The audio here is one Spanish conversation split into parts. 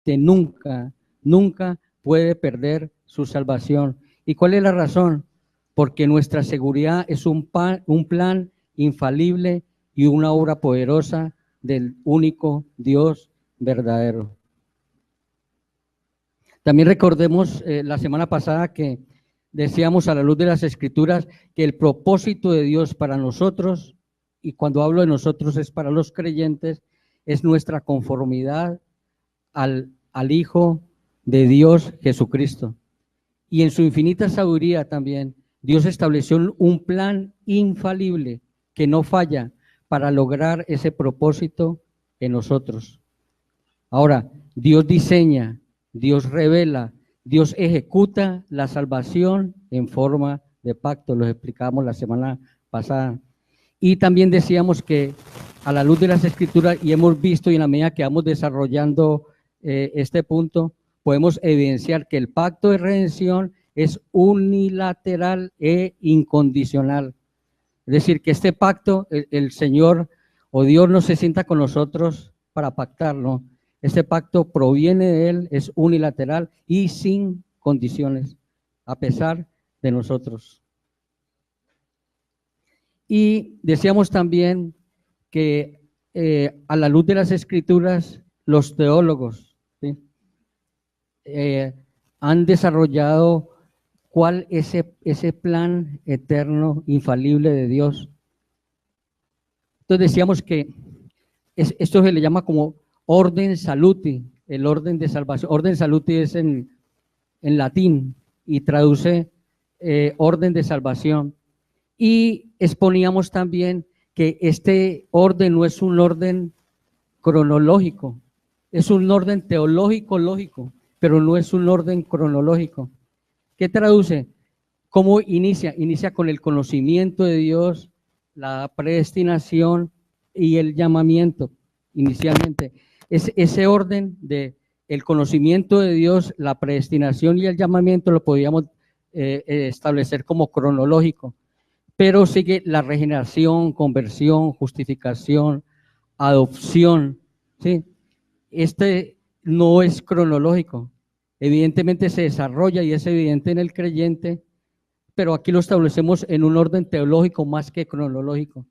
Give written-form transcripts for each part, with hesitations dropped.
nunca, nunca puede perder su salvación. ¿Y cuál es la razón? Porque nuestra seguridad es un plan infalible y una obra poderosa del único Dios verdadero. También recordemos la semana pasada que decíamos a la luz de las Escrituras que el propósito de Dios para nosotros, y cuando hablo de nosotros es para los creyentes, es nuestra conformidad al Hijo de Dios Jesucristo. Y en su infinita sabiduría también, Dios estableció un plan infalible que no falla para lograr ese propósito en nosotros. Ahora, Dios diseña, Dios revela, Dios ejecuta la salvación en forma de pacto, lo explicamos la semana pasada. Y también decíamos que a la luz de las Escrituras, y hemos visto y en la medida que vamos desarrollando este punto, podemos evidenciar que el pacto de redención es unilateral e incondicional. Es decir, que este pacto, el Señor o Dios no se sienta con nosotros para pactarlo. Este pacto proviene de Él, es unilateral y sin condiciones, a pesar de nosotros. Y decíamos también que a la luz de las Escrituras, los teólogos, ¿sí?, han desarrollado cuál es ese plan eterno, infalible de Dios. Entonces decíamos que esto se le llama como orden saluti, el orden de salvación. Orden saluti es en latín y traduce orden de salvación. Y exponíamos también que este orden no es un orden cronológico, es un orden teológico lógico, pero no es un orden cronológico. ¿Qué traduce? ¿Cómo inicia? Inicia con el conocimiento de Dios, la predestinación y el llamamiento inicialmente. Ese orden de el conocimiento de Dios, la predestinación y el llamamiento lo podíamos establecer como cronológico, pero sigue la regeneración, conversión, justificación, adopción, ¿sí? Este no es cronológico, evidentemente se desarrolla y es evidente en el creyente, pero aquí lo establecemos en un orden teológico más que cronológico.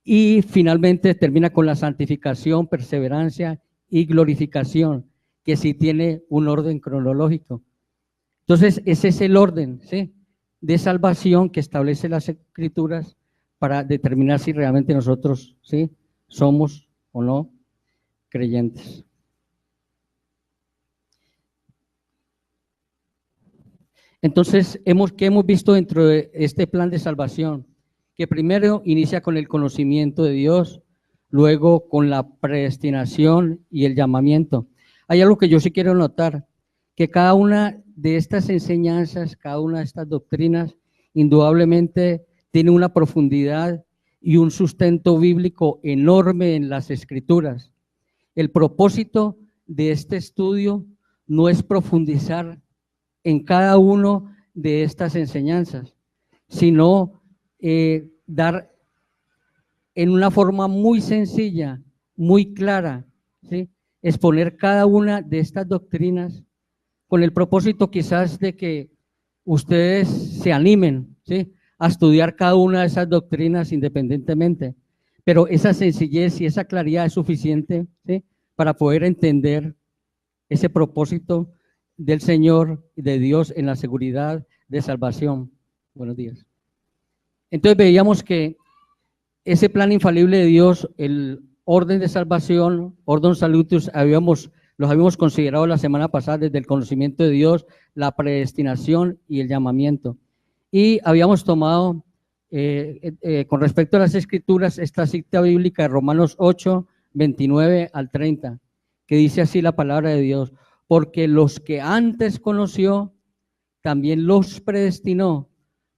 Y finalmente termina con la santificación, perseverancia y glorificación, que sí tiene un orden cronológico. Entonces, ese es el orden, ¿sí?, de salvación que establece las Escrituras para determinar si realmente nosotros, ¿sí?, somos o no creyentes. Entonces, ¿qué hemos visto dentro de este plan de salvación? Que primero inicia con el conocimiento de Dios, luego con la predestinación y el llamamiento. Hay algo que yo sí quiero notar, que cada una de estas enseñanzas, cada una de estas doctrinas, indudablemente tiene una profundidad y un sustento bíblico enorme en las Escrituras. El propósito de este estudio no es profundizar en cada uno de estas enseñanzas, sino dar en una forma muy sencilla, muy clara, ¿sí?, exponer cada una de estas doctrinas con el propósito quizás de que ustedes se animen, ¿sí?, a estudiar cada una de esas doctrinas independientemente, pero esa sencillez y esa claridad es suficiente, ¿sí?, para poder entender ese propósito del Señor y de Dios en la seguridad de salvación. Buenos días. Entonces veíamos que ese plan infalible de Dios, el orden de salvación, orden salutis, los habíamos considerado la semana pasada desde el conocimiento de Dios, la predestinación y el llamamiento. Y habíamos tomado, con respecto a las Escrituras, esta cita bíblica de Romanos 8, 29 al 30, que dice así la palabra de Dios: porque los que antes conoció, también los predestinó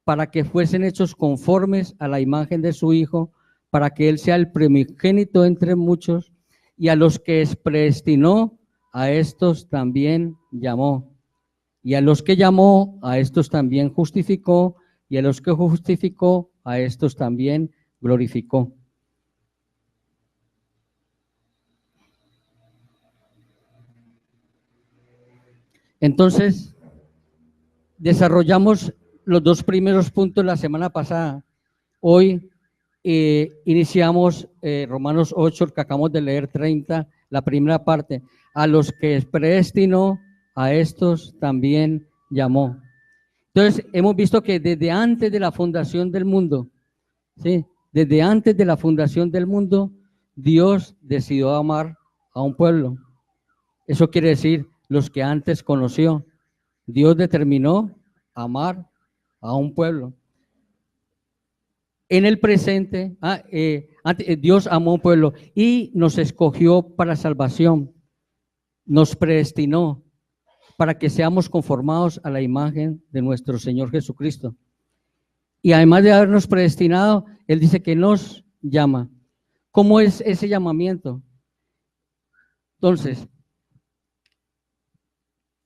para que fuesen hechos conformes a la imagen de su Hijo, para que Él sea el primogénito entre muchos, y a los que predestinó, a estos también llamó, y a los que llamó, a estos también justificó, y a los que justificó, a estos también glorificó. Entonces, desarrollamos los dos primeros puntos la semana pasada. Hoy iniciamos Romanos 8, el que acabamos de leer, 30, la primera parte. A los que predestinó, a estos también llamó. Entonces, hemos visto que desde antes de la fundación del mundo, ¿sí? Desde antes de la fundación del mundo, Dios decidió amar a un pueblo. Eso quiere decir los que antes conoció. Dios determinó amar a un pueblo. En el presente, Dios amó a un pueblo y nos escogió para salvación. Nos predestinó para que seamos conformados a la imagen de nuestro Señor Jesucristo. Y además de habernos predestinado, Él dice que nos llama. ¿Cómo es ese llamamiento? Entonces,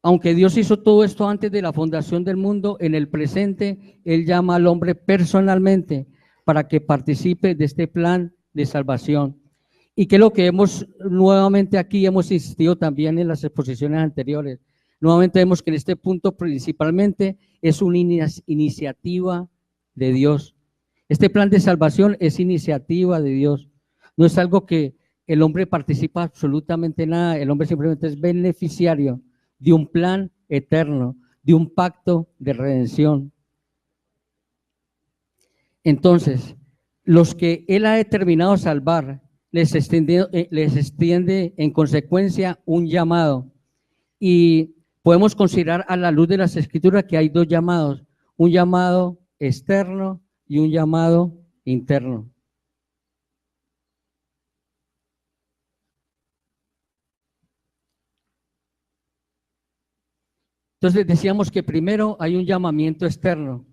aunque Dios hizo todo esto antes de la fundación del mundo, en el presente Él llama al hombre personalmente para que participe de este plan de salvación. Y que es lo que hemos nuevamente aquí, hemos insistido también en las exposiciones anteriores. Nuevamente vemos que en este punto principalmente es una iniciativa de Dios. Este plan de salvación es iniciativa de Dios. No es algo que el hombre participa absolutamente nada, el hombre simplemente es beneficiario de un plan eterno, de un pacto de redención. Entonces, los que Él ha determinado salvar, les extiende en consecuencia un llamado. Y podemos considerar a la luz de las Escrituras que hay dos llamados, un llamado externo y un llamado interno. Entonces decíamos que primero hay un llamamiento externo.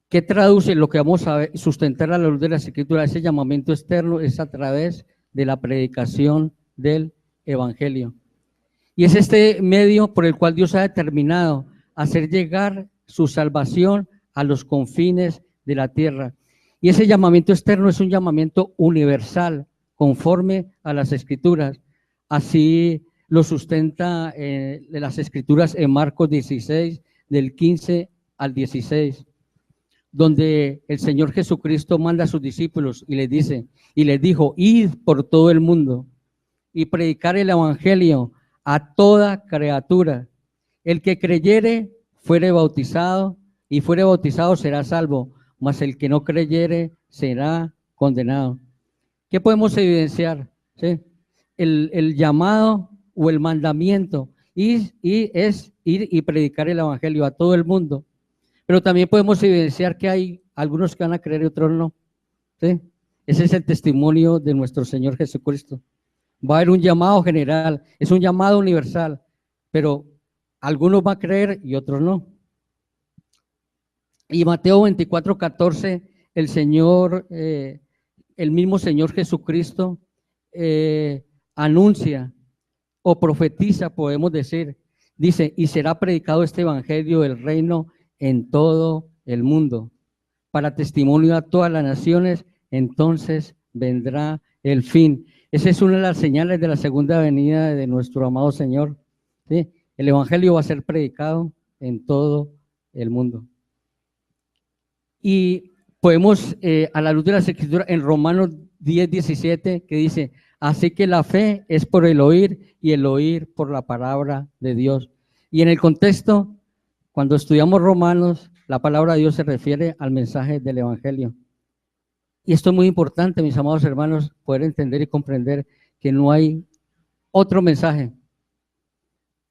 ¿Qué traduce lo que vamos a sustentar a la luz de las Escrituras? Ese llamamiento externo es a través de la predicación del Evangelio. Y es este medio por el cual Dios ha determinado hacer llegar su salvación a los confines de la tierra. Y ese llamamiento externo es un llamamiento universal, conforme a las Escrituras. Así lo sustenta las Escrituras en Marcos 16, del 15 al 16, donde el Señor Jesucristo manda a sus discípulos y les dice, y les dijo, id por todo el mundo y predicar el Evangelio a toda criatura. El que creyere fuere bautizado y fuere bautizado será salvo, mas el que no creyere será condenado. ¿Qué podemos evidenciar? ¿Sí? El llamado o el mandamiento y es ir y predicar el Evangelio a todo el mundo. Pero también podemos evidenciar que hay algunos que van a creer y otros no. ¿Sí? Ese es el testimonio de nuestro Señor Jesucristo. Va a haber un llamado general, es un llamado universal, pero algunos van a creer y otros no. Y Mateo 24, 14, el Señor, el mismo Señor Jesucristo anuncia o profetiza, podemos decir, dice, y será predicado este evangelio del reino en todo el mundo, para testimonio a todas las naciones, entonces vendrá el fin. Esa es una de las señales de la segunda venida de nuestro amado Señor. ¿Sí? El evangelio va a ser predicado en todo el mundo. Y podemos, a la luz de las Escrituras, en Romanos 10, 17, que dice, así que la fe es por el oír y el oír por la palabra de Dios. Y en el contexto, cuando estudiamos Romanos, la palabra de Dios se refiere al mensaje del Evangelio. Y esto es muy importante, mis amados hermanos, poder entender y comprender que no hay otro mensaje.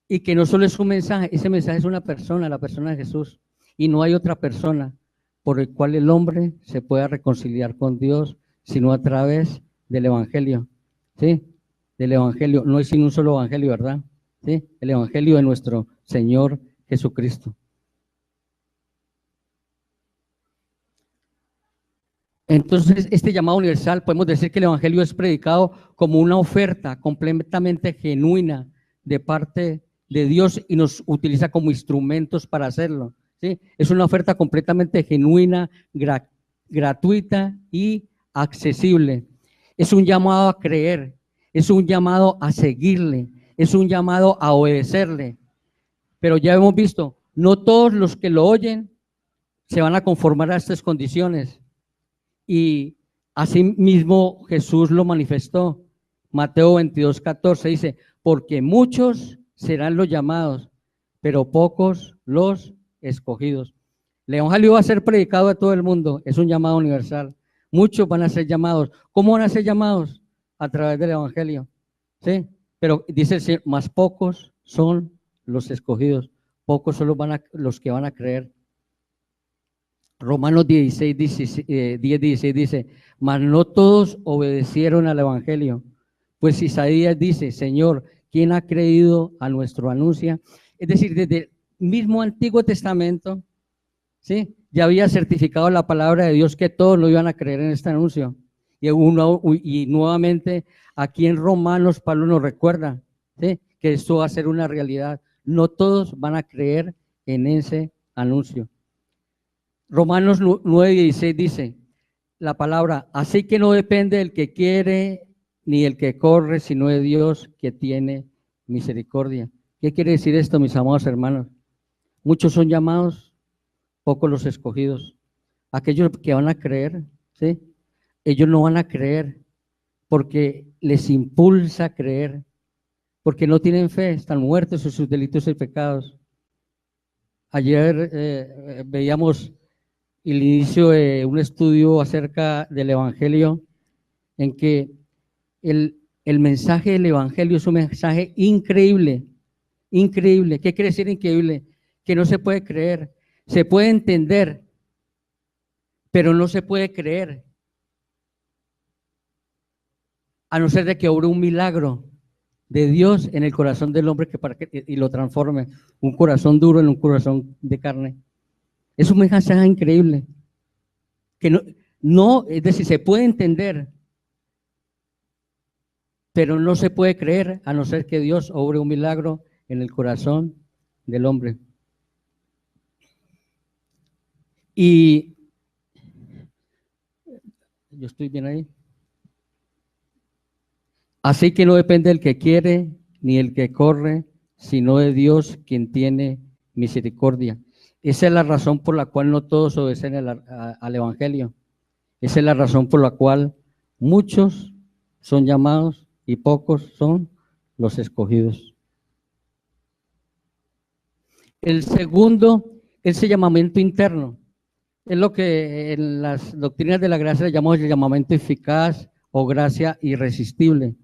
Y que no solo es un mensaje, ese mensaje es una persona, la persona de Jesús. Y no hay otra persona por el cual el hombre se pueda reconciliar con Dios, sino a través del Evangelio. ¿Sí? Del Evangelio. No hay sino un solo Evangelio, ¿verdad? ¿Sí? El Evangelio de nuestro Señor Jesucristo. Entonces, este llamado universal, podemos decir que el Evangelio es predicado como una oferta completamente genuina de parte de Dios y nos utiliza como instrumentos para hacerlo. ¿Sí? Es una oferta completamente genuina, gratuita y accesible. Es un llamado a creer, es un llamado a seguirle, es un llamado a obedecerle. Pero ya hemos visto, no todos los que lo oyen se van a conformar a estas condiciones. Y así mismo Jesús lo manifestó. Mateo 22:14 dice, porque muchos serán los llamados, pero pocos los escogidos. El evangelio va a ser predicado a todo el mundo, es un llamado universal. Muchos van a ser llamados. ¿Cómo van a ser llamados? A través del evangelio. ¿Sí? Pero dice el Señor, más pocos son los escogidos, pocos son los que van a creer. Romanos 10:16 dice, mas no todos obedecieron al evangelio. Pues Isaías dice, Señor, ¿quién ha creído a nuestro anuncio? Es decir, desde el mismo Antiguo Testamento, ¿sí?, ya había certificado la palabra de Dios que todos lo iban a creer en este anuncio. Y nuevamente aquí en Romanos Pablo nos recuerda, ¿sí?, que esto va a ser una realidad. No todos van a creer en ese anuncio. Romanos 9:16 dice la palabra, así que no depende del que quiere ni el que corre, sino de Dios que tiene misericordia. ¿Qué quiere decir esto, mis amados hermanos? Muchos son llamados, pocos los escogidos. Aquellos que van a creer, ¿sí?, ellos no van a creer porque les impulsa a creer, porque no tienen fe, están muertos en sus delitos y pecados. Ayer veíamos el inicio de un estudio acerca del evangelio, en que el mensaje del evangelio es un mensaje increíble, increíble. ¿Qué quiere decir increíble? Que no se puede creer, se puede entender, pero no se puede creer, a no ser de que obre un milagro de Dios en el corazón del hombre y lo transforme, un corazón duro en un corazón de carne. Es un mensaje increíble, que no, es decir, se puede entender, pero no se puede creer a no ser que Dios obre un milagro en el corazón del hombre. Y yo estoy bien ahí. Así que no depende del que quiere ni el que corre, sino de Dios quien tiene misericordia. Esa es la razón por la cual no todos obedecen al evangelio. Esa es la razón por la cual muchos son llamados y pocos son los escogidos. El segundo es el llamamiento interno. Es lo que en las doctrinas de la gracia le llamamos el llamamiento eficaz o gracia irresistible.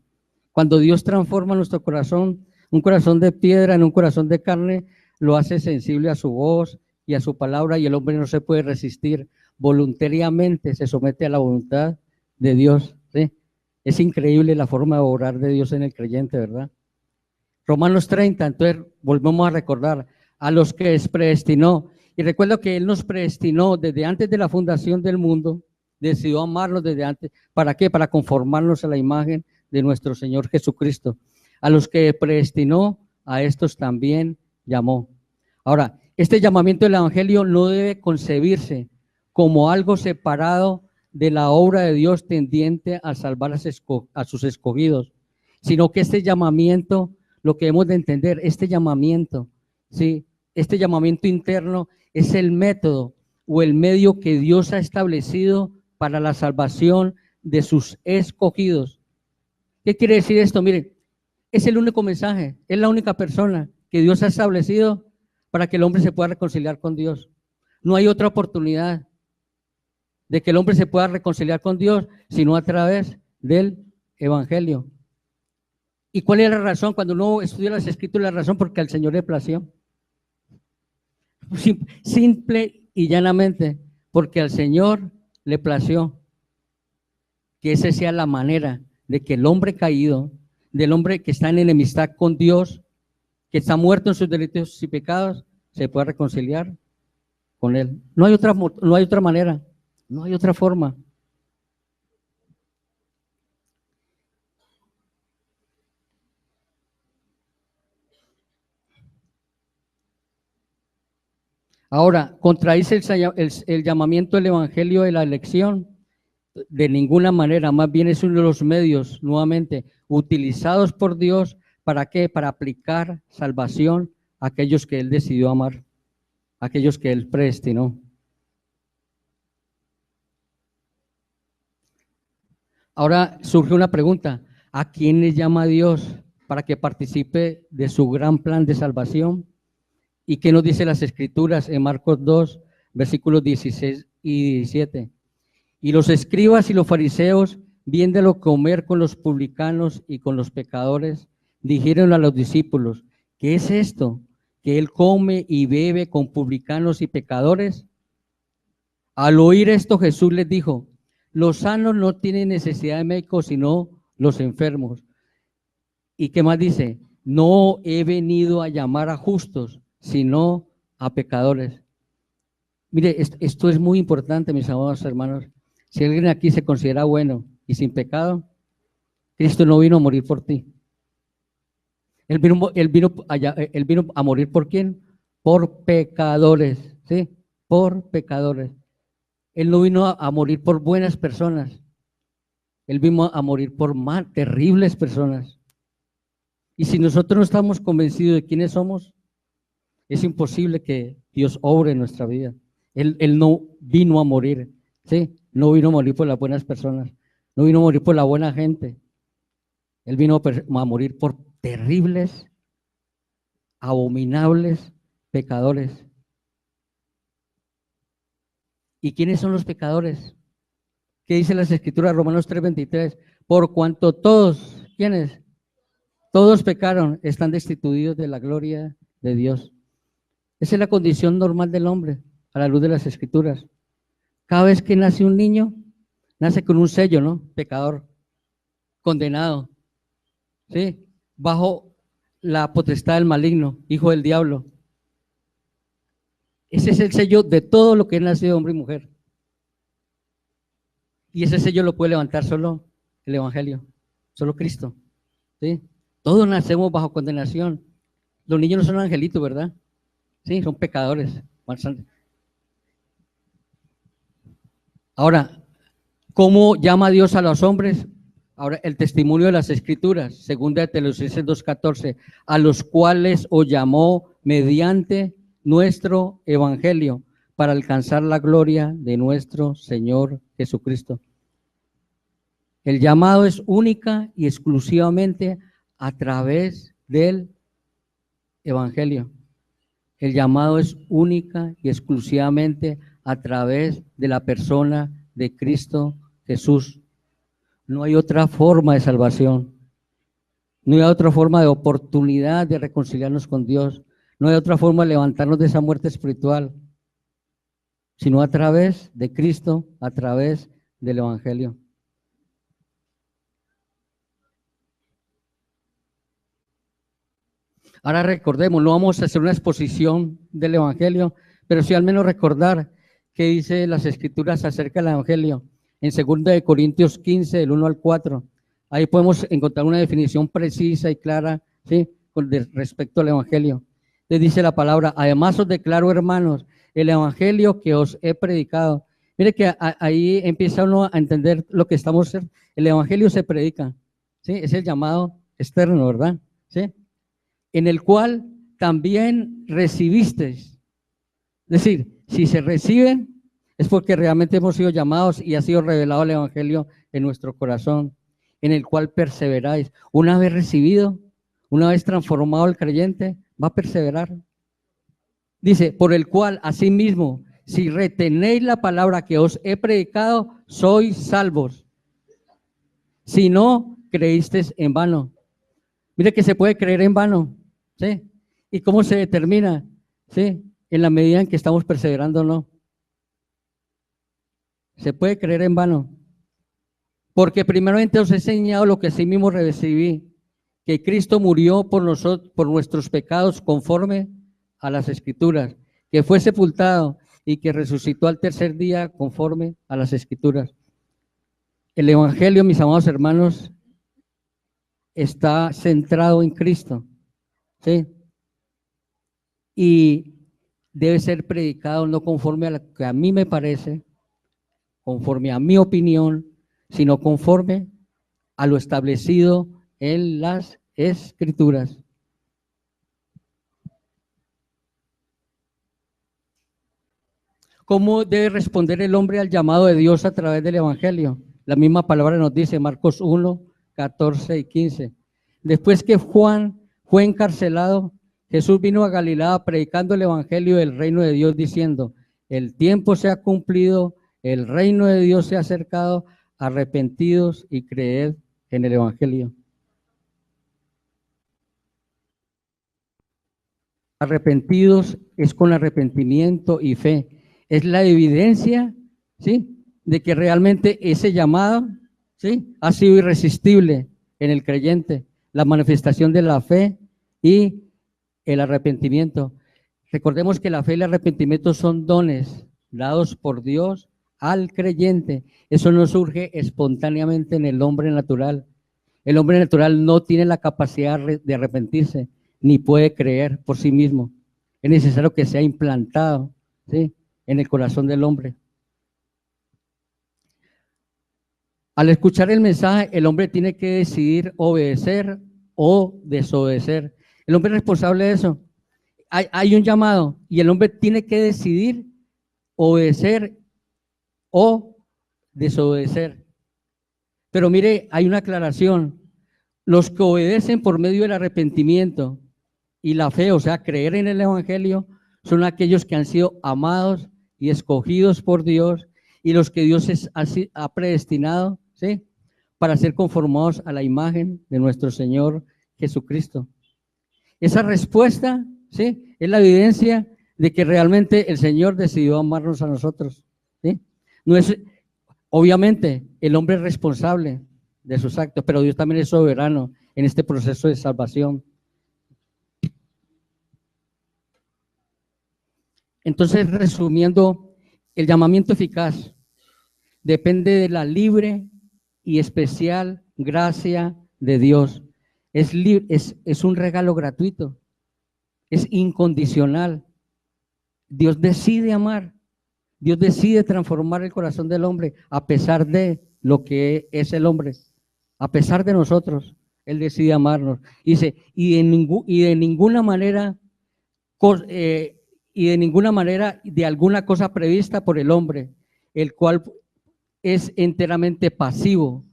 Cuando Dios transforma nuestro corazón, un corazón de piedra en un corazón de carne, lo hace sensible a su voz y a su palabra, y el hombre no se puede resistir. Voluntariamente se somete a la voluntad de Dios, ¿sí? Es increíble la forma de obrar de Dios en el creyente, ¿verdad? Romanos 30, entonces volvemos a recordar, a los que predestinó. Y recuerdo que Él nos predestinó desde antes de la fundación del mundo, decidió amarnos desde antes. ¿Para qué? Para conformarnos a la imagen de nuestro Señor Jesucristo. A los que predestinó, a estos también llamó. Ahora, este llamamiento del evangelio no debe concebirse como algo separado de la obra de Dios tendiente a salvar a sus escogidos, sino que este llamamiento, lo que hemos de entender, este llamamiento, ¿sí?, este llamamiento interno es el método o el medio que Dios ha establecido para la salvación de sus escogidos. ¿Qué quiere decir esto? Miren, es el único mensaje, es la única persona que Dios ha establecido para que el hombre se pueda reconciliar con Dios. No hay otra oportunidad de que el hombre se pueda reconciliar con Dios sino a través del evangelio. ¿Y cuál es la razón? Cuando uno estudia las escrituras, la razón porque al Señor le plació. Simple y llanamente, porque al Señor le plació que esa sea la manera de que el hombre caído, del hombre que está en enemistad con Dios, que está muerto en sus delitos y pecados, se pueda reconciliar con Él. No hay otra manera, no hay otra forma. Ahora, contradice el llamamiento del evangelio de la elección de ninguna manera, más bien es uno de los medios, nuevamente, utilizados por Dios, ¿para qué? Para aplicar salvación aquellos que Él decidió amar, aquellos que Él predestinó. Ahora surge una pregunta: ¿a quién le llama Dios para que participe de su gran plan de salvación? ¿Y qué nos dice las Escrituras en Marcos 2, versículos 16 y 17? Y los escribas y los fariseos, viéndolo comer con los publicanos y con los pecadores, dijeron a los discípulos: ¿qué es esto? ¿Que él come y bebe con publicanos y pecadores? Al oír esto, Jesús les dijo: los sanos no tienen necesidad de médicos, sino los enfermos. ¿Y qué más dice? No he venido a llamar a justos, sino a pecadores. Mire, esto es muy importante, mis amados hermanos. Si alguien aquí se considera bueno y sin pecado, Cristo no vino a morir por ti. Él vino a morir ¿por quién? Por pecadores, ¿sí? Por pecadores. Él no vino a morir por buenas personas. Él vino a morir por terribles personas. Y si nosotros no estamos convencidos de quiénes somos, es imposible que Dios obre en nuestra vida. Él no vino a morir, ¿sí? No vino a morir por las buenas personas. No vino a morir por la buena gente. Él vino a morir por terribles, abominables pecadores. ¿Y quiénes son los pecadores? ¿Qué dice las Escrituras? Romanos 3:23. Por cuanto todos, ¿quiénes? Todos pecaron, están destituidos de la gloria de Dios. Esa es la condición normal del hombre, a la luz de las Escrituras. Cada vez que nace un niño, nace con un sello, ¿no? Pecador, condenado, ¿sí? Bajo la potestad del maligno, hijo del diablo. Ese es el sello de todo lo que es nacido de hombre y mujer. Y ese sello lo puede levantar solo el Evangelio, solo Cristo, ¿sí? Todos nacemos bajo condenación. Los niños no son angelitos, ¿verdad? Sí, son pecadores. Ahora, ¿cómo llama Dios a los hombres? Ahora, el testimonio de las Escrituras, segunda de Tesalonicenses 2:14, a los cuales os llamó mediante nuestro evangelio para alcanzar la gloria de nuestro Señor Jesucristo. El llamado es única y exclusivamente a través del evangelio. El llamado es única y exclusivamente a través de la persona de Cristo Jesús. No hay otra forma de salvación. No hay otra forma de oportunidad de reconciliarnos con Dios. No hay otra forma de levantarnos de esa muerte espiritual, sino a través de Cristo, a través del evangelio. Ahora recordemos, no vamos a hacer una exposición del evangelio, pero sí al menos recordar qué dice las Escrituras acerca del evangelio. En 2 Corintios 15, del 1 al 4, ahí podemos encontrar una definición precisa y clara, ¿sí?, con respecto al evangelio. Les dice la palabra: además os declaro, hermanos, el evangelio que os he predicado. Mire que ahí empieza uno a entender lo que estamos. El evangelio se predica, ¿sí? Es el llamado externo, ¿verdad? ¿Sí? En el cual también recibisteis. Es decir, si se reciben, es porque realmente hemos sido llamados y ha sido revelado el evangelio en nuestro corazón, en el cual perseveráis. Una vez recibido, una vez transformado el creyente, va a perseverar. Dice: por el cual asimismo, si retenéis la palabra que os he predicado, sois salvos. Si no, creísteis en vano. Mire que se puede creer en vano, ¿sí? ¿Y cómo se determina? ¿Sí? En la medida en que estamos perseverando o no. Se puede creer en vano. Porque primeramente os he enseñado lo que sí mismo recibí, que Cristo murió por nosotros, por nuestros pecados, conforme a las Escrituras, que fue sepultado y que resucitó al tercer día, conforme a las Escrituras. El evangelio, mis amados hermanos, está centrado en Cristo, ¿sí? Y debe ser predicado no conforme a lo que a mí me parece, conforme a mi opinión, sino conforme a lo establecido en las Escrituras. ¿Cómo debe responder el hombre al llamado de Dios a través del Evangelio? La misma palabra nos dice Marcos 1, 14 y 15. Después que Juan fue encarcelado, Jesús vino a Galilea predicando el Evangelio del reino de Dios, diciendo: el tiempo se ha cumplido, el reino de Dios se ha acercado, arrepentidos y creed en el Evangelio. Arrepentidos es con arrepentimiento y fe. Es la evidencia, ¿sí?, de que realmente ese llamado, ¿sí?, ha sido irresistible en el creyente. La manifestación de la fe y el arrepentimiento. Recordemos que la fe y el arrepentimiento son dones dados por Dios al creyente. Eso no surge espontáneamente en el hombre natural. El hombre natural no tiene la capacidad de arrepentirse, ni puede creer por sí mismo. Es necesario que sea implantado, ¿sí?, en el corazón del hombre. Al escuchar el mensaje, el hombre tiene que decidir obedecer o desobedecer. El hombre es responsable de eso. Hay un llamado y el hombre tiene que decidir obedecer o desobedecer. Pero mire, hay una aclaración. Los que obedecen por medio del arrepentimiento y la fe, o sea, creer en el Evangelio, son aquellos que han sido amados y escogidos por Dios, y los que Dios ha predestinado, ¿sí?, para ser conformados a la imagen de nuestro Señor Jesucristo. Esa respuesta, ¿sí?, es la evidencia de que realmente el Señor decidió amarnos a nosotros, ¿sí? No es, obviamente, el hombre es responsable de sus actos, pero Dios también es soberano en este proceso de salvación. Entonces, resumiendo, el llamamiento eficaz depende de la libre y especial gracia de Dios. Es un regalo gratuito, es incondicional. Dios decide amar, Dios decide transformar el corazón del hombre a pesar de lo que es el hombre, a pesar de nosotros. Él decide amarnos. Dice, y de ninguna manera de alguna cosa prevista por el hombre, el cual es enteramente pasivo,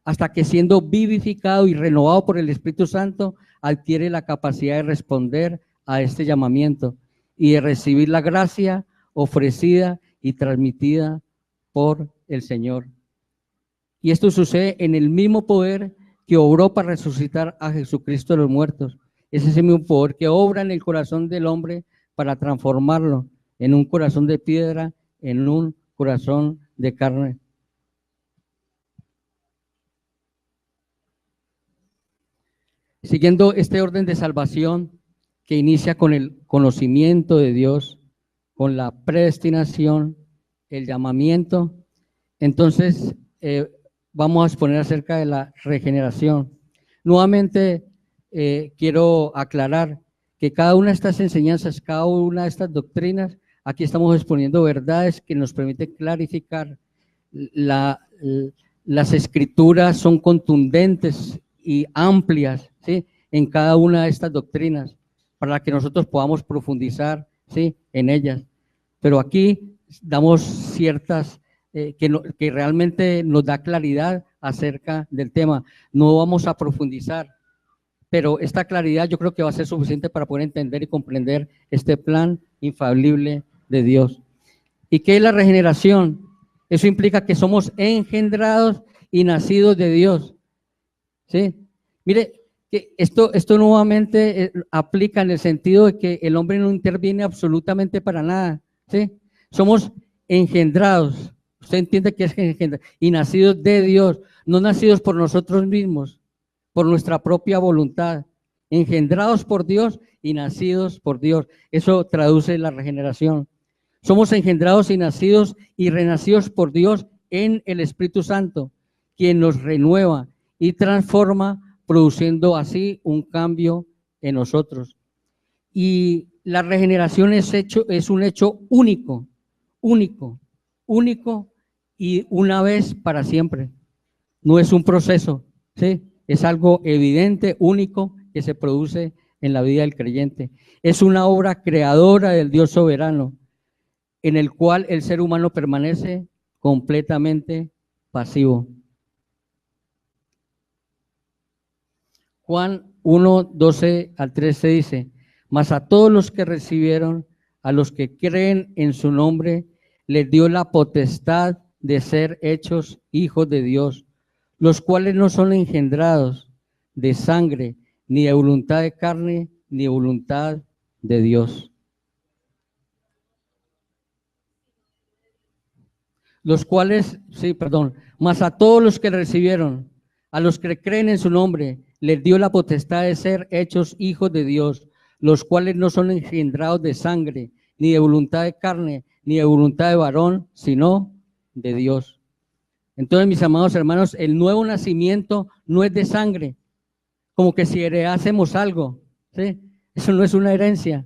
hasta que siendo vivificado y renovado por el Espíritu Santo, adquiere la capacidad de responder a este llamamiento y de recibir la gracia ofrecida y transmitida por el Señor. Y esto sucede en el mismo poder que obró para resucitar a Jesucristo de los muertos. Es ese mismo poder que obra en el corazón del hombre para transformarlo en un corazón de piedra, en un corazón de carne. Siguiendo este orden de salvación que inicia con el conocimiento de Dios, con la predestinación, el llamamiento, entonces vamos a exponer acerca de la regeneración. Nuevamente quiero aclarar que cada una de estas enseñanzas, cada una de estas doctrinas, aquí estamos exponiendo verdades que nos permiten clarificar. Las escrituras son contundentes y amplias, ¿sí?, en cada una de estas doctrinas, para que nosotros podamos profundizar, ¿sí?, en ellas. Pero aquí damos ciertas que realmente nos da claridad acerca del tema. No vamos a profundizar, pero esta claridad yo creo que va a ser suficiente para poder entender y comprender este plan infalible de Dios. ¿Y qué es la regeneración? Eso implica que somos engendrados y nacidos de Dios, ¿sí? Mire, que esto nuevamente aplica en el sentido de que el hombre no interviene absolutamente para nada, ¿sí? Somos engendrados. Usted entiende que es engendrado y nacidos de Dios, no nacidos por nosotros mismos, por nuestra propia voluntad, engendrados por Dios y nacidos por Dios. Eso traduce la regeneración. Somos engendrados y nacidos y renacidos por Dios en el Espíritu Santo, quien nos renueva y transforma, produciendo así un cambio en nosotros. Y la regeneración es un hecho único y una vez para siempre. No es un proceso, ¿sí? Es algo evidente, único, que se produce en la vida del creyente. Es una obra creadora del Dios soberano. en el cual el ser humano permanece completamente pasivo. Juan 1, 12 al 13 dice: mas a todos los que recibieron, a los que creen en su nombre, les dio la potestad de ser hechos hijos de Dios, los cuales no son engendrados de sangre, ni de voluntad de carne, ni de voluntad de Dios. Los cuales, mas a todos los que recibieron, a los que creen en su nombre, les dio la potestad de ser hechos hijos de Dios, los cuales no son engendrados de sangre, ni de voluntad de carne, ni de voluntad de varón, sino de Dios. Entonces, mis amados hermanos, el nuevo nacimiento no es de sangre, como que si heredásemos algo, ¿sí? Eso no es una herencia.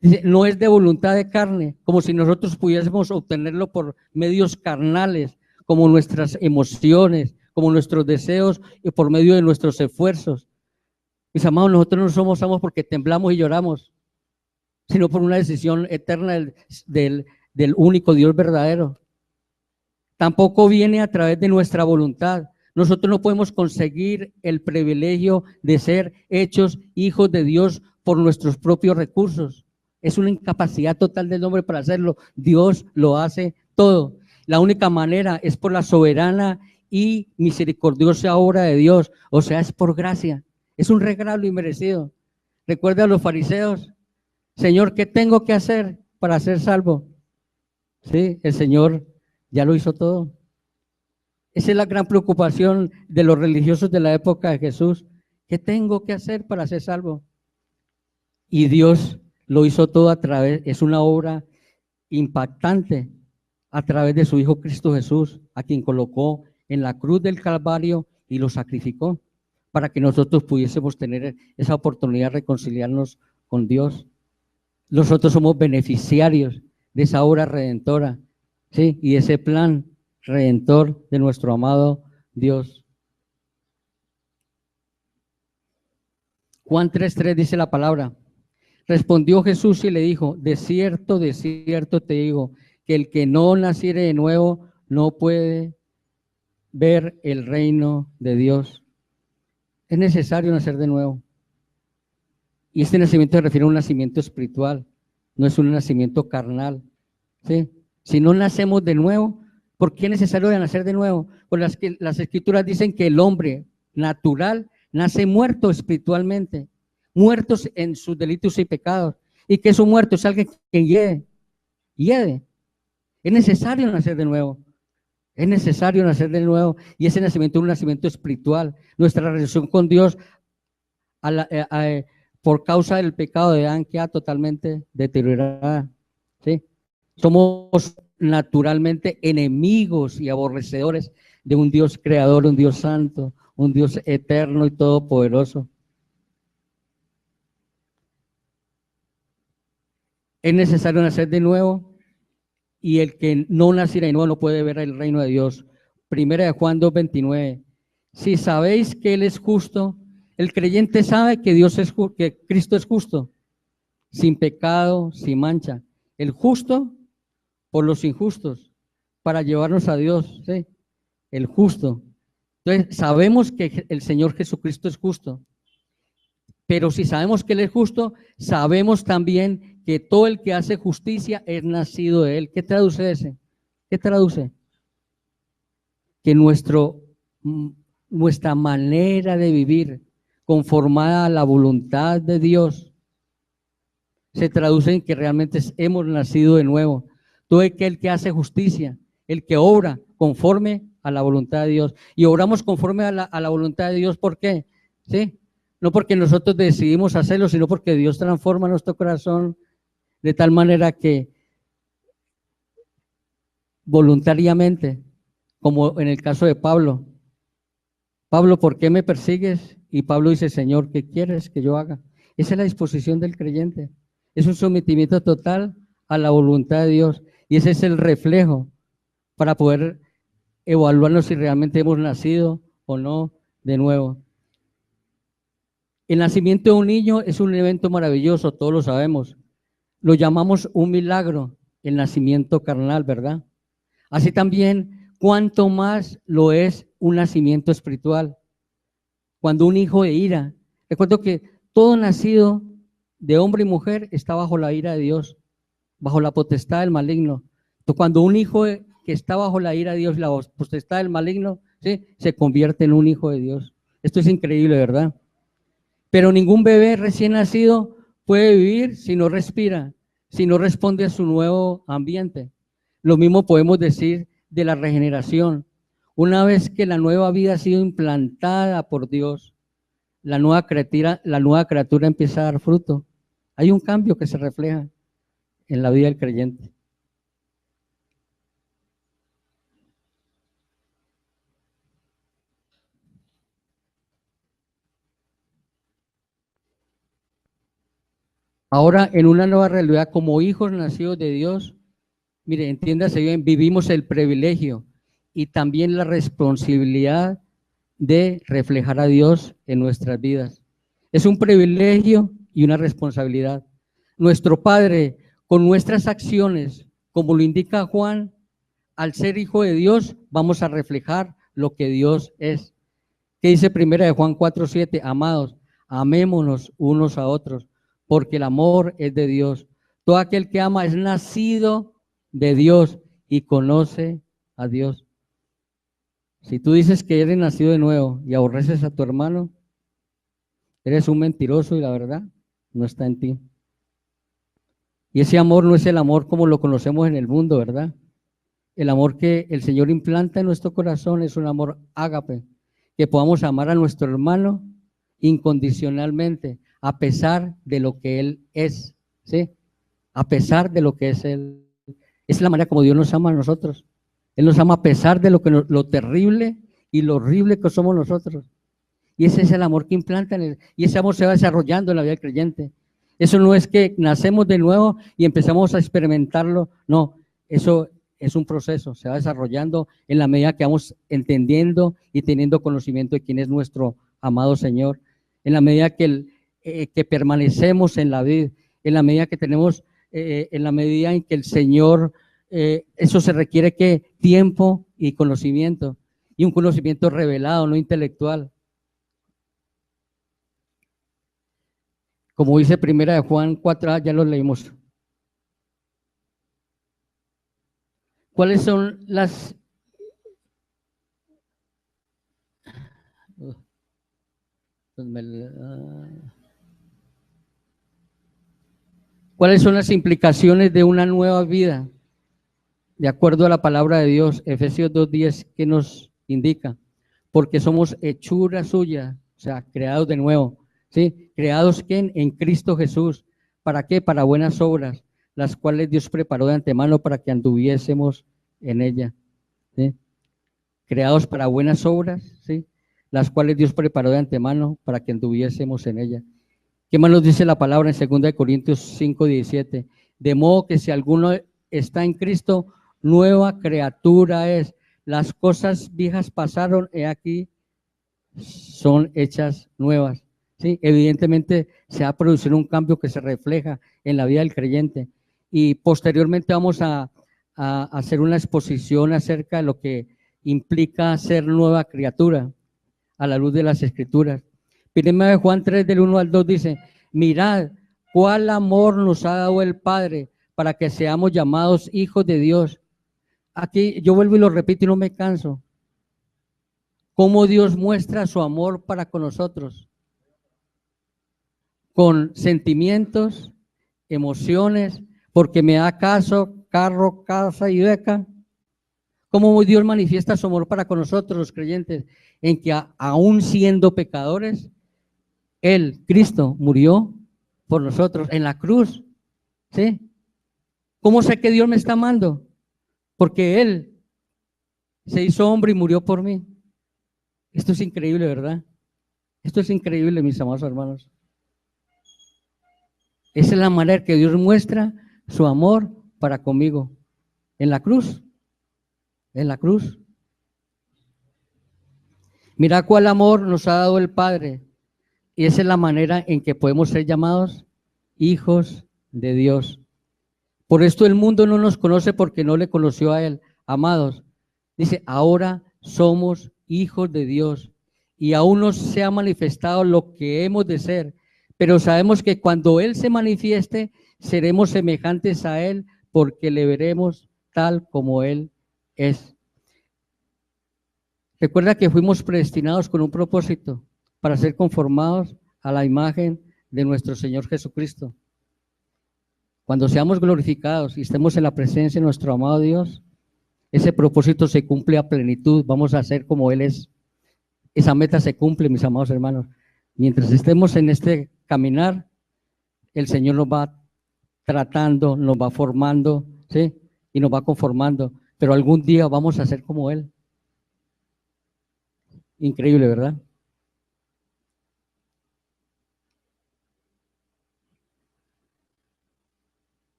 Dice, no es de voluntad de carne, como si nosotros pudiésemos obtenerlo por medios carnales, como nuestras emociones, como nuestros deseos y por medio de nuestros esfuerzos. Mis amados, nosotros no somos amos porque temblamos y lloramos, sino por una decisión eterna del único Dios verdadero. Tampoco viene a través de nuestra voluntad. Nosotros no podemos conseguir el privilegio de ser hechos hijos de Dios por nuestros propios recursos. Es una incapacidad total del hombre para hacerlo. Dios lo hace todo. La única manera es por la soberana y misericordiosa obra de Dios. O sea, es por gracia. Es un regalo inmerecido. Recuerda a los fariseos: Señor, ¿qué tengo que hacer para ser salvo? Sí, el Señor ya lo hizo todo. Esa es la gran preocupación de los religiosos de la época de Jesús. ¿Qué tengo que hacer para ser salvo? Y Dios lo hizo todo a través, es una obra impactante, a través de su Hijo Cristo Jesús, a quien colocó en la cruz del Calvario y lo sacrificó para que nosotros pudiésemos tener esa oportunidad de reconciliarnos con Dios. Nosotros somos beneficiarios de esa obra redentora, ¿sí? Y ese plan redentor de nuestro amado Dios. Juan 3:3 dice la palabra: respondió Jesús y le dijo: de cierto te digo, que el que no naciere de nuevo no puede ver el reino de Dios. Es necesario nacer de nuevo. Y este nacimiento se refiere a un nacimiento espiritual, no es un nacimiento carnal, ¿sí? Si no nacemos de nuevo, ¿por qué es necesario nacer de nuevo? Pues las escrituras dicen que el hombre natural nace muerto espiritualmente, muertos en sus delitos y pecados, y que es un muerto, es alguien que hiede. Es necesario nacer de nuevo. Es necesario nacer de nuevo, y ese nacimiento es un nacimiento espiritual. Nuestra relación con Dios por causa del pecado de Adán queda totalmente deteriorada, ¿sí? Somos naturalmente enemigos y aborrecedores de un Dios creador, un Dios santo, un Dios eterno y todopoderoso. Es necesario nacer de nuevo, y el que no naciera de nuevo no puede ver el reino de Dios. Primera de Juan 2:29. Si sabéis que Él es justo, el creyente sabe que que Cristo es justo, sin pecado, sin mancha. El justo por los injustos, para llevarnos a Dios, ¿sí? El justo. Entonces, sabemos que el Señor Jesucristo es justo. Pero si sabemos que Él es justo, sabemos también que todo el que hace justicia es nacido de Él. ¿Qué traduce ese? ¿Qué traduce? Que nuestra manera de vivir, conformada a la voluntad de Dios, se traduce en que realmente hemos nacido de nuevo. Todo aquel que hace justicia, el que obra conforme a la voluntad de Dios. Y obramos conforme a la voluntad de Dios, ¿por qué? ¿Sí? No porque nosotros decidimos hacerlo, sino porque Dios transforma nuestro corazón de tal manera que voluntariamente, como en el caso de Pablo. Pablo, ¿por qué me persigues? Y Pablo dice: Señor, ¿qué quieres que yo haga? Esa es la disposición del creyente. Es un sometimiento total a la voluntad de Dios. Y ese es el reflejo para poder evaluarnos si realmente hemos nacido o no de nuevo. El nacimiento de un niño es un evento maravilloso, todos lo sabemos. Lo llamamos un milagro, el nacimiento carnal, ¿verdad? Así también, cuánto más lo es un nacimiento espiritual. Cuando un hijo de ira, recuerdo que todo nacido de hombre y mujer está bajo la ira de Dios, bajo la potestad del maligno. Entonces, cuando un hijo que está bajo la ira de Dios, la potestad del maligno, ¿sí?, se convierte en un hijo de Dios. Esto es increíble, ¿verdad? Pero ningún bebé recién nacido puede vivir si no respira, si no responde a su nuevo ambiente. Lo mismo podemos decir de la regeneración. Una vez que la nueva vida ha sido implantada por Dios, la nueva criatura empieza a dar fruto. Hay un cambio que se refleja en la vida del creyente. Ahora, en una nueva realidad, como hijos nacidos de Dios, mire, entiéndase bien, vivimos el privilegio y también la responsabilidad de reflejar a Dios en nuestras vidas. Es un privilegio y una responsabilidad. Nuestro Padre, con nuestras acciones, como lo indica Juan, al ser hijo de Dios, vamos a reflejar lo que Dios es. ¿Qué dice primera de Juan 4:7? Amados, amémonos unos a otros, porque el amor es de Dios. Todo aquel que ama es nacido de Dios y conoce a Dios. Si tú dices que eres nacido de nuevo y aborreces a tu hermano, eres un mentiroso y la verdad no está en ti. Y ese amor no es el amor como lo conocemos en el mundo, ¿verdad? El amor que el Señor implanta en nuestro corazón es un amor ágape, que podamos amar a nuestro hermano incondicionalmente, a pesar de lo que Él es, ¿sí? A pesar de lo que es Él. Es la manera como Dios nos ama a nosotros. Él nos ama a pesar de lo terrible y lo horrible que somos nosotros. Y ese es el amor que implanta y ese amor se va desarrollando en la vida del creyente. Eso no es que nacemos de nuevo y empezamos a experimentarlo, no, eso es un proceso, se va desarrollando en la medida que vamos entendiendo y teniendo conocimiento de quién es nuestro amado Señor, en la medida que permanecemos en la vida, en la medida que tenemos, en la medida en que el Señor, eso se requiere que tiempo y conocimiento, y un conocimiento revelado, no intelectual. Como dice primera de Juan 4, ya lo leímos. ¿Cuáles son las ¿cuáles son las implicaciones de una nueva vida? De acuerdo a la palabra de Dios, Efesios 2:10, que nos indica, porque somos hechura suya, o sea, creados de nuevo, ¿sí? Creados en Cristo Jesús. ¿Para qué? Para buenas obras, las cuales Dios preparó de antemano para que anduviésemos en ella, ¿sí? Creados para buenas obras, ¿sí?, las cuales Dios preparó de antemano para que anduviésemos en ella. ¿Qué más nos dice la palabra en 2 Corintios 5:17? De modo que si alguno está en Cristo, nueva criatura es. Las cosas viejas pasaron, he aquí, son hechas nuevas. ¿Sí? Evidentemente se va a producir un cambio que se refleja en la vida del creyente. Y posteriormente vamos a hacer una exposición acerca de lo que implica ser nueva criatura a la luz de las Escrituras. Primero de Juan 3, del 1 al 2 dice, mirad cuál amor nos ha dado el Padre para que seamos llamados hijos de Dios. Aquí yo vuelvo y lo repito y no me canso. Cómo Dios muestra su amor para con nosotros. Con sentimientos, emociones, porque me da caso, carro, casa y beca. Cómo Dios manifiesta su amor para con nosotros, los creyentes, en que aún siendo pecadores, Él, Cristo, murió por nosotros en la cruz. ¿Sí? ¿Cómo sé que Dios me está amando? Porque Él se hizo hombre y murió por mí. Esto es increíble, ¿verdad? Esto es increíble, mis amados hermanos. Esa es la manera que Dios muestra su amor para conmigo. En la cruz. En la cruz. Mira cuál amor nos ha dado el Padre. Y esa es la manera en que podemos ser llamados hijos de Dios. Por esto el mundo no nos conoce porque no le conoció a él. Amados, dice, ahora somos hijos de Dios y aún no se ha manifestado lo que hemos de ser, pero sabemos que cuando Él se manifieste, seremos semejantes a Él porque le veremos tal como Él es. Recuerda que fuimos predestinados con un propósito para ser conformados a la imagen de nuestro Señor Jesucristo. Cuando seamos glorificados y estemos en la presencia de nuestro amado Dios, ese propósito se cumple a plenitud, vamos a ser como Él es. Esa meta se cumple, mis amados hermanos. Mientras estemos en este caminar, el Señor nos va tratando, nos va formando, ¿sí? Y nos va conformando, pero algún día vamos a ser como Él. Increíble, ¿verdad?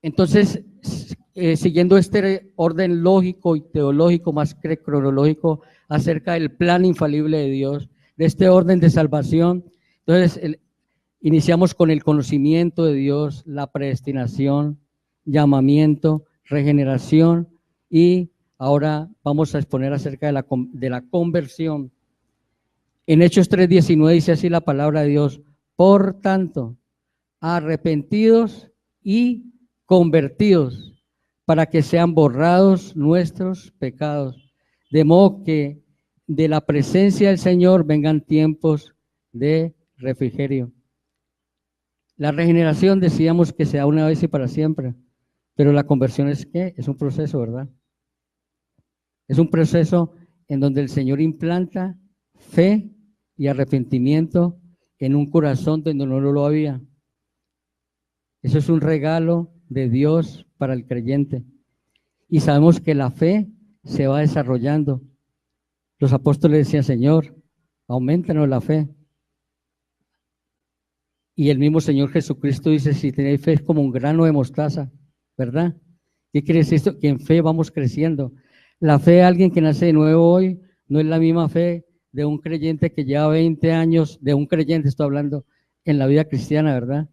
Entonces, siguiendo este orden lógico y teológico, más que cronológico, acerca del plan infalible de Dios, de este orden de salvación, entonces iniciamos con el conocimiento de Dios, la predestinación, llamamiento, regeneración, y ahora vamos a exponer acerca de la conversión. En Hechos 3:19 dice así la palabra de Dios: por tanto, arrepentidos y convertidos, para que sean borrados nuestros pecados, de modo que de la presencia del Señor vengan tiempos de refrigerio. La regeneración decíamos que sea una vez y para siempre, pero la conversión es ¿qué? Es un proceso, ¿verdad? Es un proceso en donde el Señor implanta fe y arrepentimiento en un corazón donde no lo había. Eso es un regalo de Dios para el creyente. Y sabemos que la fe se va desarrollando. Los apóstoles decían, Señor, aumentanos la fe. Y el mismo Señor Jesucristo dice, si tenéis fe es como un grano de mostaza, ¿verdad? ¿Qué quiere decir esto? Que en fe vamos creciendo. La fe de alguien que nace de nuevo hoy no es la misma fe de un creyente que lleva 20 años, de un creyente estoy hablando, en la vida cristiana, ¿verdad?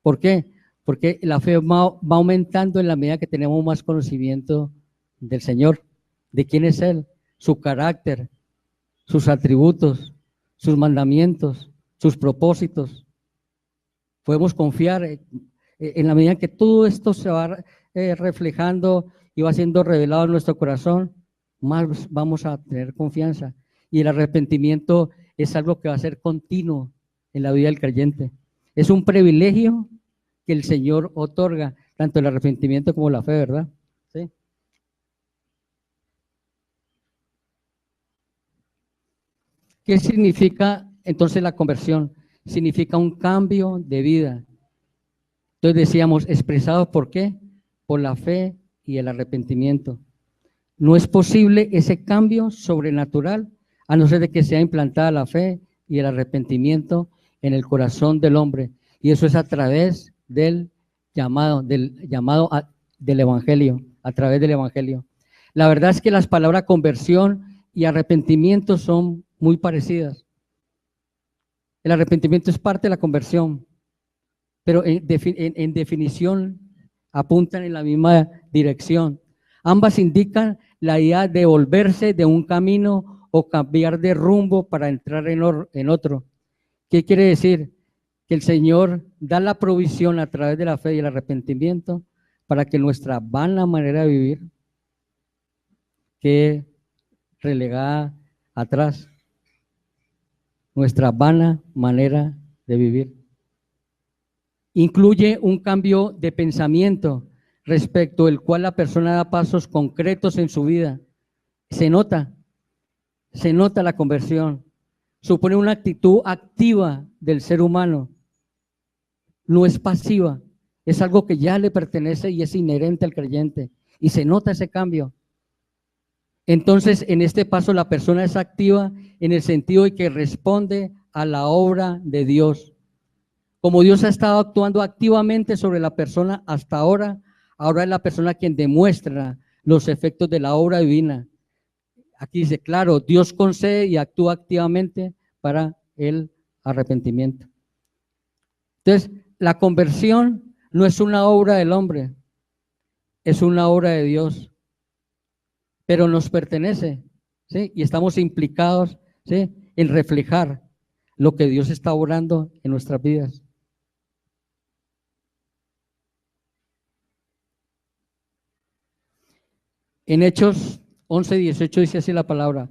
¿Por qué? Porque la fe va aumentando en la medida que tenemos más conocimiento del Señor, de quién es Él, su carácter, sus atributos, sus mandamientos, sus propósitos. Podemos confiar en la medida que todo esto se va reflejando y va siendo revelado en nuestro corazón, más vamos a tener confianza. Y el arrepentimiento es algo que va a ser continuo en la vida del creyente. Es un privilegio que el Señor otorga, tanto el arrepentimiento como la fe, ¿verdad? ¿Sí? ¿Qué significa entonces la conversión? Significa un cambio de vida. Entonces decíamos, expresados ¿por qué? Por la fe y el arrepentimiento. No es posible ese cambio sobrenatural a no ser de que sea implantada la fe y el arrepentimiento en el corazón del hombre. Y eso es a través del llamado del Evangelio, a través del Evangelio. La verdad es que las palabras conversión y arrepentimiento son muy parecidas. El arrepentimiento es parte de la conversión, pero en definición apuntan en la misma dirección. Ambas indican la idea de volverse de un camino o cambiar de rumbo para entrar en otro. ¿Qué quiere decir? Que el Señor da la provisión a través de la fe y el arrepentimiento para que nuestra vana manera de vivir quede relegada atrás. Nuestra vana manera de vivir. Incluye un cambio de pensamiento respecto del cual la persona da pasos concretos en su vida. Se nota la conversión. Supone una actitud activa del ser humano. No es pasiva, es algo que ya le pertenece y es inherente al creyente. Y se nota ese cambio. Entonces, en este paso la persona es activa en el sentido de que responde a la obra de Dios. Como Dios ha estado actuando activamente sobre la persona hasta ahora, ahora es la persona quien demuestra los efectos de la obra divina. Aquí dice, claro, Dios concede y actúa activamente para el arrepentimiento. Entonces, la conversión no es una obra del hombre, es una obra de Dios, pero nos pertenece, ¿sí? Y estamos implicados, ¿sí?, en reflejar lo que Dios está obrando en nuestras vidas. En Hechos 11:18 dice así la palabra: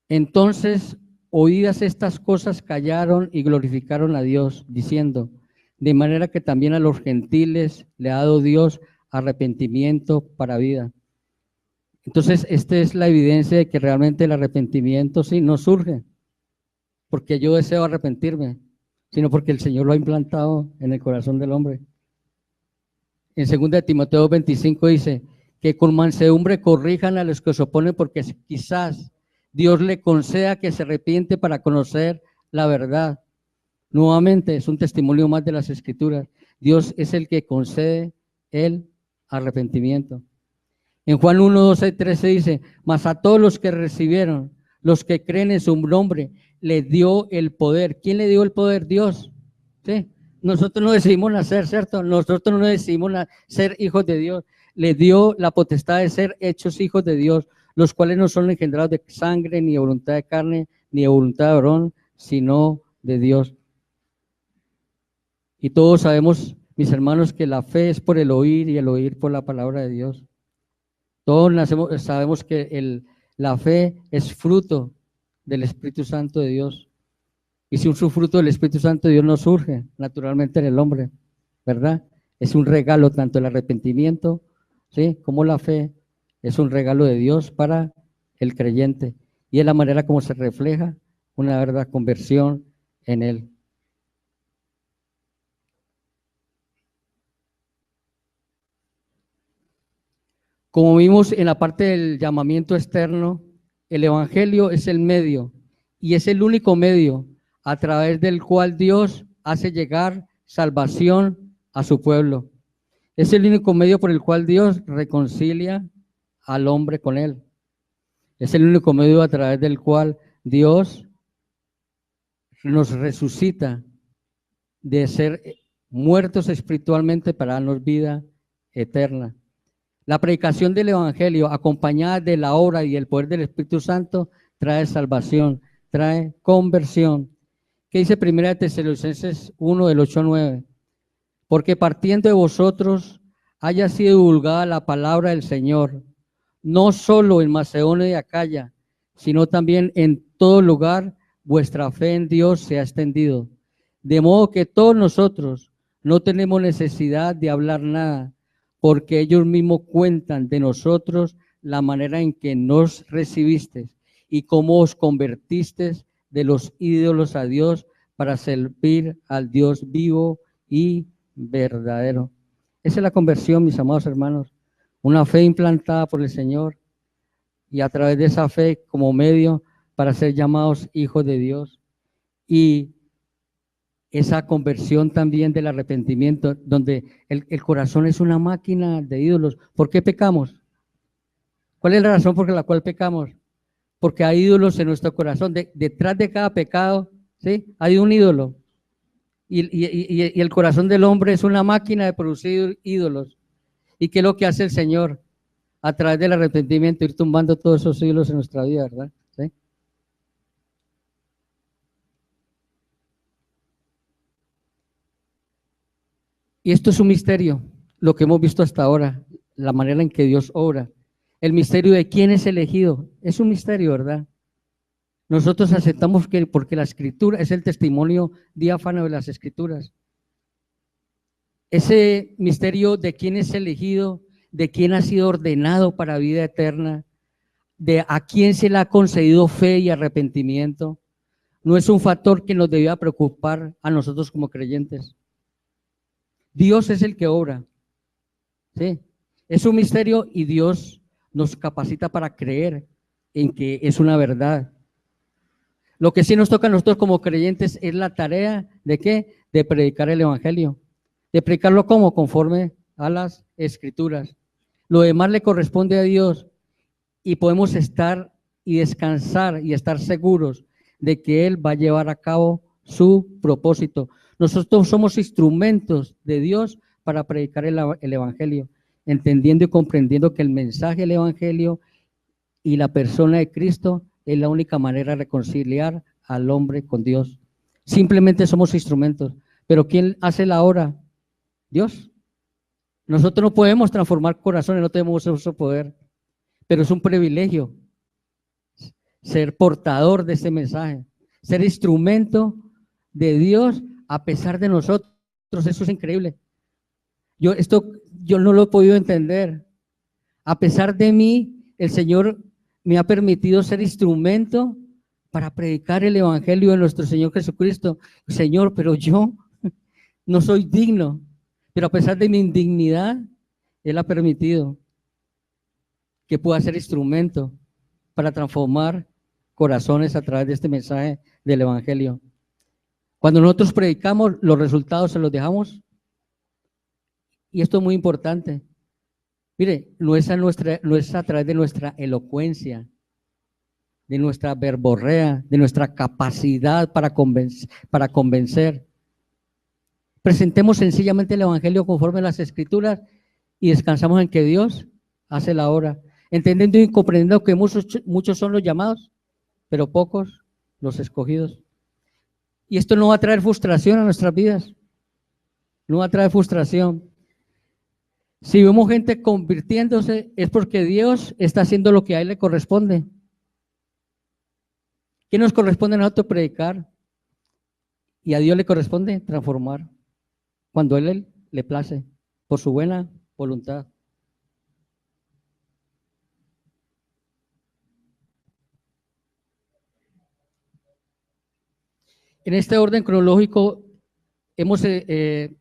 entonces, oídas estas cosas, callaron y glorificaron a Dios, diciendo, de manera que también a los gentiles le ha dado Dios arrepentimiento para vida. Entonces, esta es la evidencia de que realmente el arrepentimiento sí no surge porque yo deseo arrepentirme, sino porque el Señor lo ha implantado en el corazón del hombre. En 2 Timoteo 25 dice que con mansedumbre corrijan a los que se oponen, porque quizás Dios le conceda que se arrepiente para conocer la verdad. Nuevamente es un testimonio más de las Escrituras. Dios es el que concede el arrepentimiento. En Juan 1, 12, 13 dice, mas a todos los que recibieron, los que creen en su nombre, le dio el poder. ¿Quién le dio el poder? Dios. ¿Sí? Nosotros no decidimos nacer, ¿cierto? Nosotros no decidimos ser hijos de Dios. Le dio la potestad de ser hechos hijos de Dios, los cuales no son engendrados de sangre, ni de voluntad de carne, ni de voluntad de varón, sino de Dios. Y todos sabemos, mis hermanos, que la fe es por el oír y el oír por la palabra de Dios. Todos sabemos que la fe es fruto del Espíritu Santo de Dios. Y si un fruto del Espíritu Santo de Dios no surge naturalmente en el hombre, ¿verdad? Es un regalo, tanto el arrepentimiento, ¿sí?, como la fe, es un regalo de Dios para el creyente. Y es la manera como se refleja una verdadera conversión en él. Como vimos en la parte del llamamiento externo, el Evangelio es el medio y es el único medio a través del cual Dios hace llegar salvación a su pueblo. Es el único medio por el cual Dios reconcilia al hombre con él. Es el único medio a través del cual Dios nos resucita de ser muertos espiritualmente para darnos vida eterna. La predicación del Evangelio, acompañada de la obra y el poder del Espíritu Santo, trae salvación, trae conversión. ¿Qué dice 1 Tesalonicenses 1, del 8 al 9? Porque partiendo de vosotros haya sido divulgada la palabra del Señor, no solo en Macedonia y Acaya, sino también en todo lugar vuestra fe en Dios se ha extendido. De modo que todos nosotros no tenemos necesidad de hablar nada, porque ellos mismos cuentan de nosotros la manera en que nos recibisteis y cómo os convertisteis de los ídolos a Dios para servir al Dios vivo y verdadero. Esa es la conversión, mis amados hermanos, una fe implantada por el Señor y a través de esa fe como medio para ser llamados hijos de Dios. Y esa conversión también del arrepentimiento, donde el corazón es una máquina de ídolos. ¿Por qué pecamos? ¿Cuál es la razón por la cual pecamos? Porque hay ídolos en nuestro corazón. Detrás de cada pecado, ¿sí?, hay un ídolo. Y el corazón del hombre es una máquina de producir ídolos. ¿Y qué es lo que hace el Señor? A través del arrepentimiento, ir tumbando todos esos ídolos en nuestra vida, ¿verdad? ¿Sí? Y esto es un misterio, lo que hemos visto hasta ahora, la manera en que Dios obra. El misterio de quién es elegido, es un misterio, ¿verdad? Nosotros aceptamos que porque la Escritura es el testimonio diáfano de las Escrituras. Ese misterio de quién es elegido, de quién ha sido ordenado para vida eterna, de a quién se le ha concedido fe y arrepentimiento, no es un factor que nos debía preocupar a nosotros como creyentes. Dios es el que obra, ¿sí? Es un misterio y Dios nos capacita para creer en que es una verdad. Lo que sí nos toca a nosotros como creyentes es la tarea ¿de qué? De predicar el Evangelio. ¿De predicarlo cómo? Conforme a las Escrituras. Lo demás le corresponde a Dios y podemos estar y descansar y estar seguros de que Él va a llevar a cabo su propósito. Nosotros somos instrumentos de Dios para predicar el Evangelio, entendiendo y comprendiendo que el mensaje del Evangelio y la persona de Cristo es la única manera de reconciliar al hombre con Dios. Simplemente somos instrumentos, pero ¿quién hace la obra? Dios. Nosotros no podemos transformar corazones, no tenemos ese poder, pero es un privilegio ser portador de ese mensaje, ser instrumento de Dios a pesar de nosotros. Eso es increíble. Yo no lo he podido entender. A pesar de mí, el Señor me ha permitido ser instrumento para predicar el Evangelio de nuestro Señor Jesucristo. Señor, pero yo no soy digno, pero a pesar de mi indignidad, Él ha permitido que pueda ser instrumento para transformar corazones a través de este mensaje del Evangelio. Cuando nosotros predicamos, los resultados se los dejamos. Y esto es muy importante. Mire, no es a través de nuestra elocuencia, de nuestra verborrea, de nuestra capacidad para convencer. Presentemos sencillamente el Evangelio conforme a las Escrituras y descansamos en que Dios hace la obra, entendiendo y comprendiendo que muchos son los llamados, pero pocos los escogidos. Y esto no va a traer frustración a nuestras vidas, no va a traer frustración. Si vemos gente convirtiéndose, es porque Dios está haciendo lo que a Él le corresponde. ¿Qué nos corresponde a nosotros? Predicar. Y a Dios le corresponde transformar, cuando Él le place, por su buena voluntad. En este orden cronológico hemos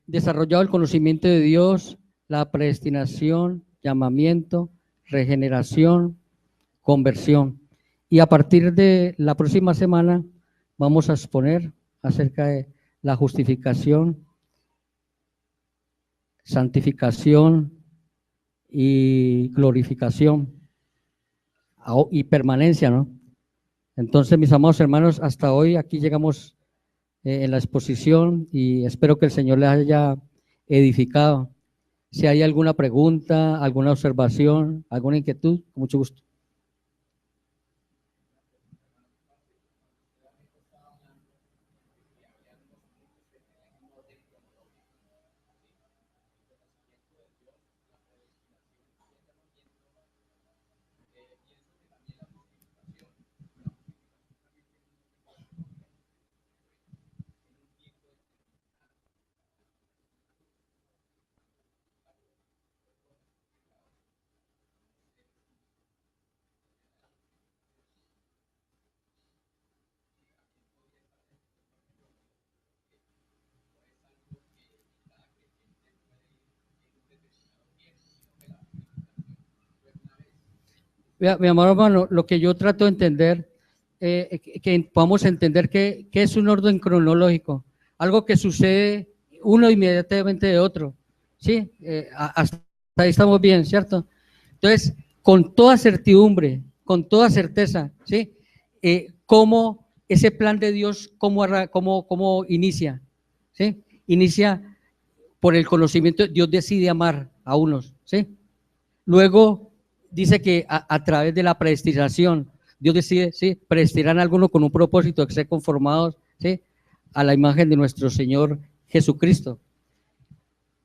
desarrollado el conocimiento de Dios, la predestinación, llamamiento, regeneración, conversión. Y a partir de la próxima semana vamos a exponer acerca de la justificación, santificación y glorificación y permanencia, ¿no? Entonces, mis amados hermanos, hasta hoy aquí llegamos en la exposición y espero que el Señor les haya edificado. Si hay alguna pregunta, alguna observación, alguna inquietud, con mucho gusto. Mi amor hermano, lo que yo trato de entender, que podamos entender que es un orden cronológico, algo que sucede uno inmediatamente de otro, ¿sí? Hasta ahí estamos bien, ¿cierto? Entonces, con toda certidumbre, con toda certeza, ¿sí? ¿Cómo ese plan de Dios, cómo inicia? ¿Sí? Inicia por el conocimiento, Dios decide amar a unos, ¿sí? Luego dice que a través de la predestinación, Dios decide, ¿sí?, predestinar a algunos con un propósito de ser conformados, ¿sí?, a la imagen de nuestro Señor Jesucristo.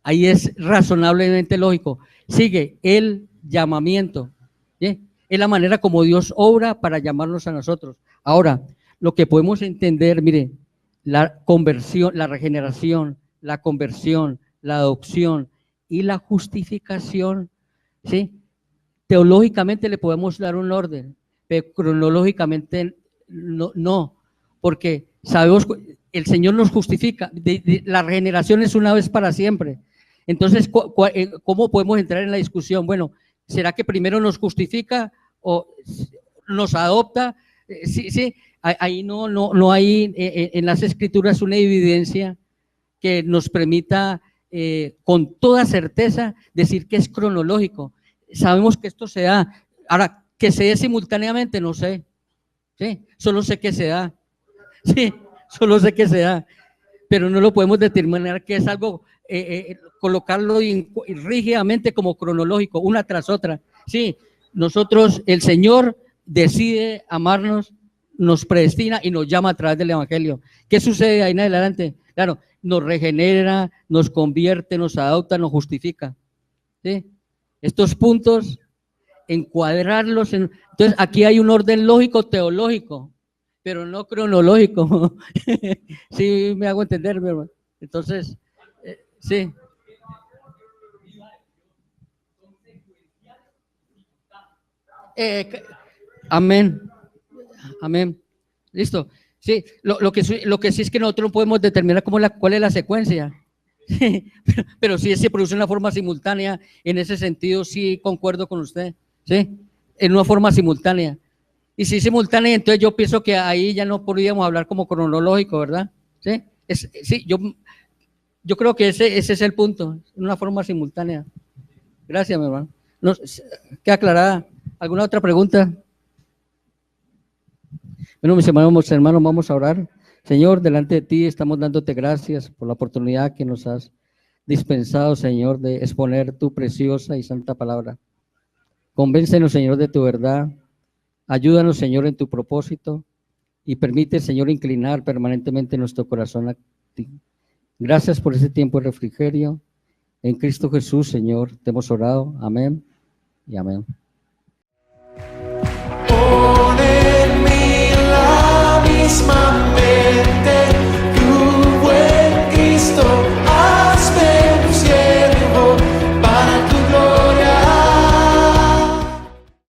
Ahí es razonablemente lógico. Sigue el llamamiento, ¿sí? Es la manera como Dios obra para llamarnos a nosotros. Ahora, lo que podemos entender, mire, la conversión, la regeneración, la conversión, la adopción y la justificación, ¿sí? Teológicamente le podemos dar un orden, pero cronológicamente no, porque sabemos, el Señor nos justifica, la regeneración es una vez para siempre. Entonces, ¿cómo podemos entrar en la discusión? Bueno, ¿será que primero nos justifica o nos adopta? Sí, ahí no hay en las Escrituras una evidencia que nos permita con toda certeza decir que es cronológico. Sabemos que esto se da. Ahora, que se dé simultáneamente, no sé. ¿Sí? Solo sé que se da. Sí, solo sé que se da. pero no lo podemos determinar que es algo, colocarlo rígidamente como cronológico, una tras otra. Sí, nosotros, el Señor decide amarnos, nos predestina y nos llama a través del Evangelio. ¿Qué sucede ahí en adelante? Claro, nos regenera, nos convierte, nos adopta, nos justifica. ¿Sí? Estos puntos, encuadrarlos. Entonces, aquí hay un orden lógico, teológico, pero no cronológico. Sí, me hago entender, mi hermano. Entonces, sí. Amén. Amén. Listo. Sí, lo que sí es que nosotros no podemos determinar cuál es la secuencia. Pero sí se produce en una forma simultánea. En ese sentido, sí concuerdo con usted. Sí, en una forma simultánea. Y si simultánea, entonces yo pienso que ahí ya no podríamos hablar como cronológico, ¿verdad? Sí, sí, yo creo que ese es el punto, una forma simultánea. Gracias, mi hermano. Queda aclarada. ¿Alguna otra pregunta? Bueno, mis hermanos, vamos a orar. Señor, delante de ti estamos dándote gracias por la oportunidad que nos has dispensado, Señor, de exponer tu preciosa y santa palabra. Convéncenos, Señor, de tu verdad. Ayúdanos, Señor, en tu propósito y permite, Señor, inclinar permanentemente nuestro corazón a ti. Gracias por ese tiempo de refrigerio. En Cristo Jesús, Señor, te hemos orado. Amén y amén. Pon en mí la misma mente, tu buen Cristo.